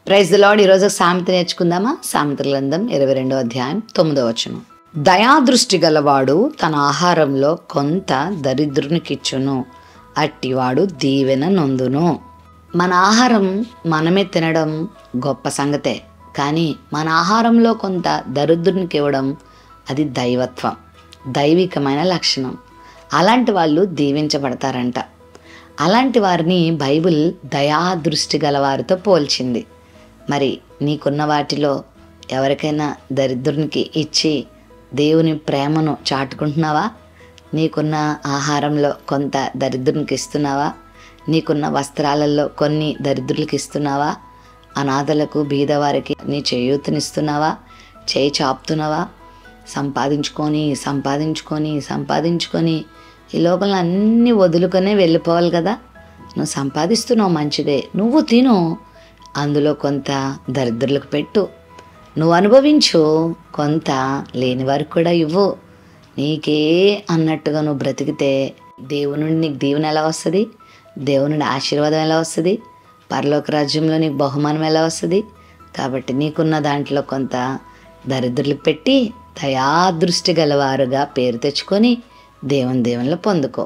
Praise the lord. ఈరోజు సామెత నేర్చుకుందామా? సామెతల గ్రంథం 22వ అధ్యాయం 9వ వచనం. దయాదృష్టి గలవాడు తన ఆహారంలో కొంత దరిద్రునికిచ్చును, అట్టివాడు దీవెన నొందును. మన ఆహారం మనమే తినడం గొప్ప సంగతే, కానీ మన ఆహారంలో కొంత దరిద్రునికి ఇవ్వడం అది దైవత్వం, దైవికమైన లక్షణం. అలాంటి వాళ్ళు దీవించబడతారంట. అలాంటి వారిని బైబిల్ దయాదృష్టి గలవారితో పోల్చింది. మరి నీకున్న వాటిలో ఎవరికైనా దరిద్రునికి ఇచ్చి దేవుని ప్రేమను చాటుకుంటున్నావా? నీకున్న ఆహారంలో కొంత దరిద్రునికి ఇస్తున్నావా? నీకున్న వస్త్రాలలో కొన్ని దరిద్రులకు ఇస్తున్నావా? అనాథలకు, బీదవారికి నీ చేయూతనిస్తున్నావా? చేయి చాపుతున్నావా? సంపాదించుకొని సంపాదించుకొని సంపాదించుకొని ఈ లోపల అన్నీ వదులుకొనే వెళ్ళిపోవాలి కదా. నువ్వు సంపాదిస్తున్నావు, మంచిదే, నువ్వు తిను, అందులో కొంత దరిద్రులకు పెట్టు, నువ్వు అనుభవించు, కొంత లేని వారికి కూడా ఇవ్వు. నీకే అన్నట్టుగా నువ్వు బ్రతికితే దేవుని నుండి నీకు దీవెన ఎలా వస్తుంది? దేవుని నుండి ఆశీర్వాదం ఎలా వస్తుంది? పరలోక రాజ్యంలో నీకు బహుమానం ఎలా వస్తుంది? కాబట్టి నీకున్న దాంట్లో కొంత దరిద్రులకు పెట్టి దయాదృష్టి గలవారుగా పేరు తెచ్చుకొని దేవునిలో పొందుకో.